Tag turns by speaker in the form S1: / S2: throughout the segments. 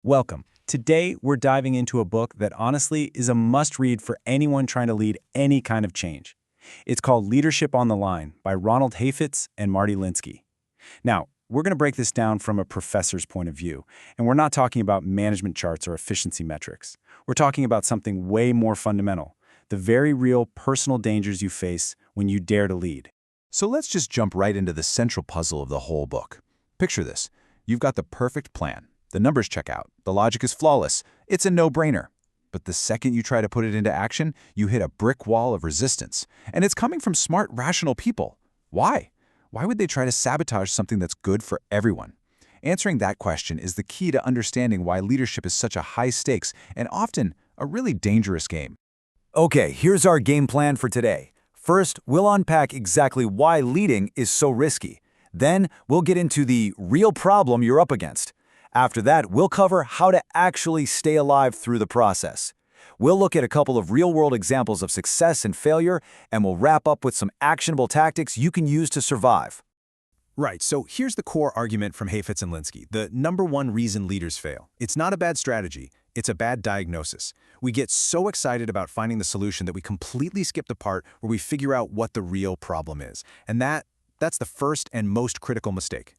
S1: Welcome. Today, we're diving into a book that honestly is a must-read for anyone trying to lead any kind of change. It's called Leadership on the Line by Ronald Heifetz and Marty Linsky. Now, we're going to break this down from a professor's point of view, and we're not talking about management charts or efficiency metrics. We're talking about something way more fundamental, the very real personal dangers you face when you dare to lead.
S2: So let's just jump right into the central puzzle of the whole book. Picture this. You've got the perfect plan. The numbers check out. The logic is flawless. It's a no-brainer. But the second you try to put it into action, you hit a brick wall of resistance. And it's coming from smart, rational people. Why? Why would they try to sabotage something that's good for everyone? Answering that question is the key to understanding why leadership is such a high-stakes and often a really dangerous game.
S3: Okay, here's our game plan for today. First, we'll unpack exactly why leading is so risky. Then, we'll get into the real problem you're up against. After that, we'll cover how to actually stay alive through the process. We'll look at a couple of real-world examples of success and failure, and we'll wrap up with some actionable tactics you can use to survive.
S4: Right, so here's the core argument from Heifetz and Linsky. The number one reason leaders fail. It's not a bad strategy, it's a bad diagnosis. We get so excited about finding the solution that we completely skip the part where we figure out what the real problem is. And that's the first and most critical mistake.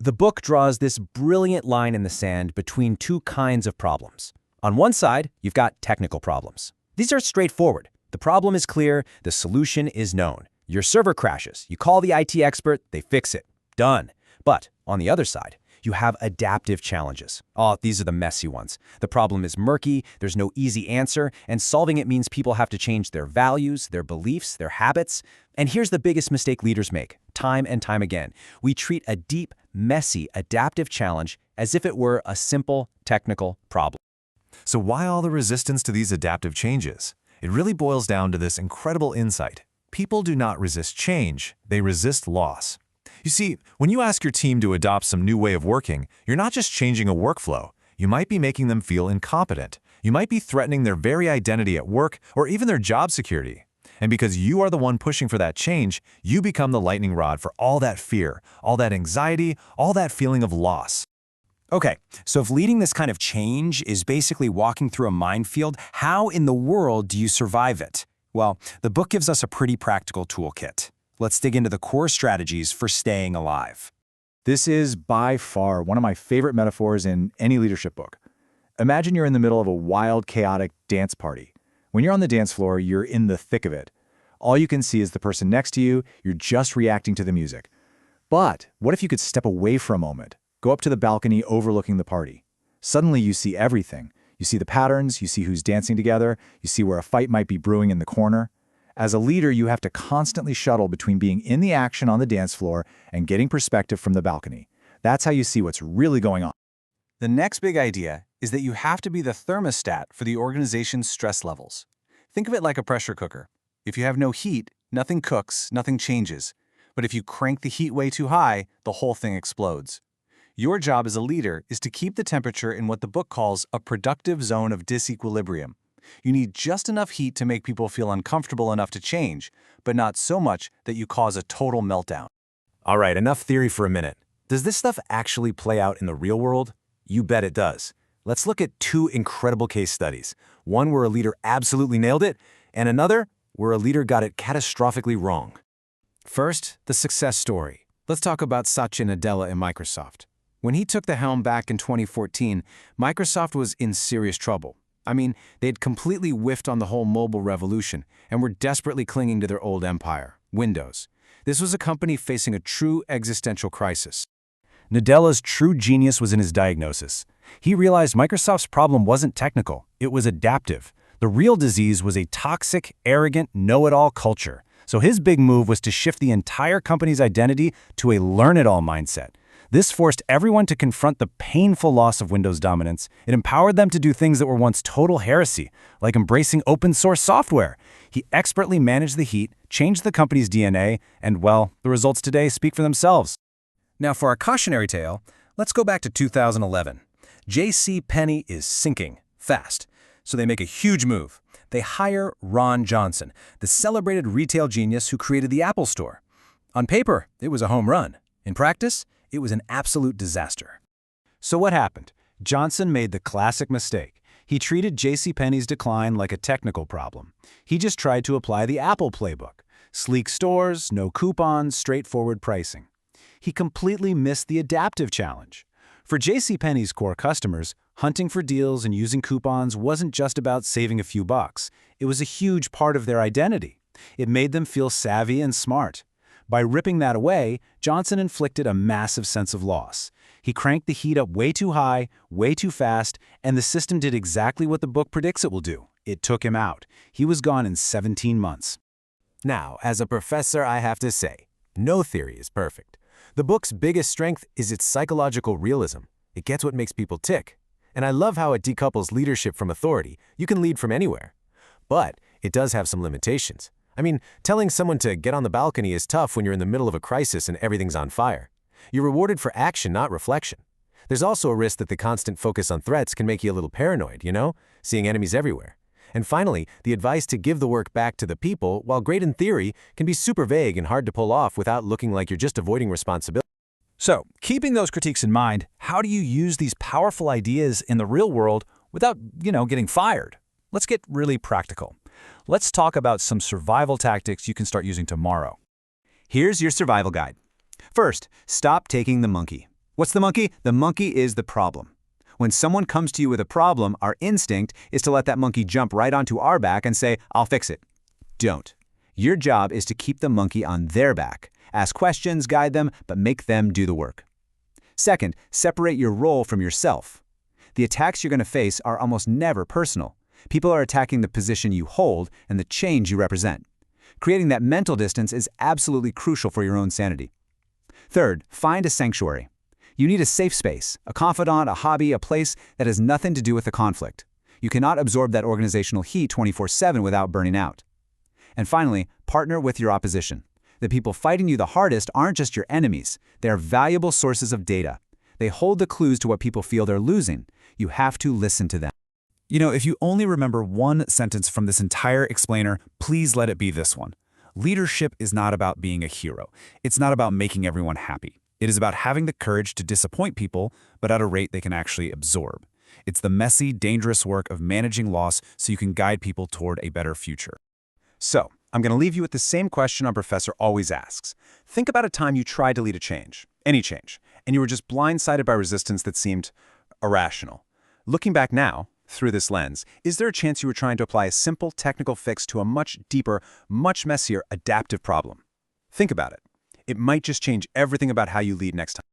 S5: The book draws this brilliant line in the sand between two kinds of problems. On one side, you've got technical problems. These are straightforward. The problem is clear, the solution is known. Your server crashes, you call the IT expert, they fix it. Done. But on the other side, you have adaptive challenges. These are the messy ones. The problem is murky, there's no easy answer, and solving it means people have to change their values, their beliefs, their habits. And here's the biggest mistake leaders make, time and time again. We treat a deep, messy, adaptive challenge as if it were a simple, technical problem.
S2: So why all the resistance to these adaptive changes? It really boils down to this incredible insight. People do not resist change, they resist loss. You see, when you ask your team to adopt some new way of working, you're not just changing a workflow. You might be making them feel incompetent. You might be threatening their very identity at work or even their job security. And because you are the one pushing for that change, you become the lightning rod for all that fear, all that anxiety, all that feeling of loss.
S1: Okay, so if leading this kind of change is basically walking through a minefield, how in the world do you survive it? Well, the book gives us a pretty practical toolkit. Let's dig into the core strategies for staying alive.
S3: This is by far one of my favorite metaphors in any leadership book. Imagine you're in the middle of a wild, chaotic dance party. When you're on the dance floor, you're in the thick of it. All you can see is the person next to you, you're just reacting to the music. But what if you could step away for a moment, go up to the balcony overlooking the party? Suddenly you see everything. You see the patterns, you see who's dancing together, you see where a fight might be brewing in the corner. As a leader, you have to constantly shuttle between being in the action on the dance floor and getting perspective from the balcony. That's how you see what's really going on.
S1: The next big idea is that you have to be the thermostat for the organization's stress levels. Think of it like a pressure cooker. If you have no heat, nothing cooks, nothing changes. But if you crank the heat way too high, the whole thing explodes. Your job as a leader is to keep the temperature in what the book calls a productive zone of disequilibrium. You need just enough heat to make people feel uncomfortable enough to change, but not so much that you cause a total meltdown.
S2: All right, enough theory for a minute. Does this stuff actually play out in the real world? You bet it does. Let's look at two incredible case studies. One where a leader absolutely nailed it, and another where a leader got it catastrophically wrong.
S4: First, the success story. Let's talk about Satya Nadella in Microsoft. When he took the helm back in 2014, Microsoft was in serious trouble. I mean, they'd completely whiffed on the whole mobile revolution and were desperately clinging to their old empire, Windows. This was a company facing a true existential crisis.
S1: Nadella's true genius was in his diagnosis. He realized Microsoft's problem wasn't technical, it was adaptive. The real disease was a toxic, arrogant, know-it-all culture. So his big move was to shift the entire company's identity to a learn-it-all mindset. This forced everyone to confront the painful loss of Windows dominance. It empowered them to do things that were once total heresy, like embracing open-source software. He expertly managed the heat, changed the company's DNA, and, well, the results today speak for themselves. Now, for our cautionary tale, let's go back to 2011. J.C. Penney is sinking fast, so they make a huge move. They hire Ron Johnson, the celebrated retail genius who created the Apple Store. On paper, it was a home run. In practice, it was an absolute disaster. So what happened?
S4: Johnson made the classic mistake. He treated JCPenney's decline like a technical problem. He just tried to apply the Apple playbook. Sleek stores, no coupons, straightforward pricing. He completely missed the adaptive challenge. For JCPenney's core customers, hunting for deals and using coupons wasn't just about saving a few bucks. It was a huge part of their identity. It made them feel savvy and smart. By ripping that away, Johnson inflicted a massive sense of loss. He cranked the heat up way too high, way too fast, and the system did exactly what the book predicts it will do. It took him out. He was gone in 17 months.
S5: Now, as a professor, I have to say, no theory is perfect. The book's biggest strength is its psychological realism. It gets what makes people tick. And I love how it decouples leadership from authority. You can lead from anywhere. But it does have some limitations. I mean, telling someone to get on the balcony is tough when you're in the middle of a crisis and everything's on fire. You're rewarded for action, not reflection. There's also a risk that the constant focus on threats can make you a little paranoid, seeing enemies everywhere. And finally, the advice to give the work back to the people, while great in theory, can be super vague and hard to pull off without looking like you're just avoiding responsibility.
S1: So, keeping those critiques in mind, how do you use these powerful ideas in the real world without, getting fired? Let's get really practical. Let's talk about some survival tactics you can start using tomorrow.
S3: Here's your survival guide. First, stop taking the monkey. What's the monkey? The monkey is the problem. When someone comes to you with a problem, our instinct is to let that monkey jump right onto our back and say, "I'll fix it." Don't. Your job is to keep the monkey on their back. Ask questions, guide them, but make them do the work. Second, separate your role from yourself. The attacks you're going to face are almost never personal. People are attacking the position you hold and the change you represent. Creating that mental distance is absolutely crucial for your own sanity. Third, find a sanctuary. You need a safe space, a confidant, a hobby, a place that has nothing to do with the conflict. You cannot absorb that organizational heat 24/7 without burning out. And finally, partner with your opposition. The people fighting you the hardest aren't just your enemies. They are valuable sources of data. They hold the clues to what people feel they're losing. You have to listen to them.
S1: If you only remember one sentence from this entire explainer, please let it be this one. Leadership is not about being a hero. It's not about making everyone happy. It is about having the courage to disappoint people, but at a rate they can actually absorb. It's the messy, dangerous work of managing loss so you can guide people toward a better future. So, I'm going to leave you with the same question our professor always asks. Think about a time you tried to lead a change, any change, and you were just blindsided by resistance that seemed irrational. Looking back now, through this lens, is there a chance you were trying to apply a simple technical fix to a much deeper, much messier adaptive problem? Think about it. It might just change everything about how you lead next time.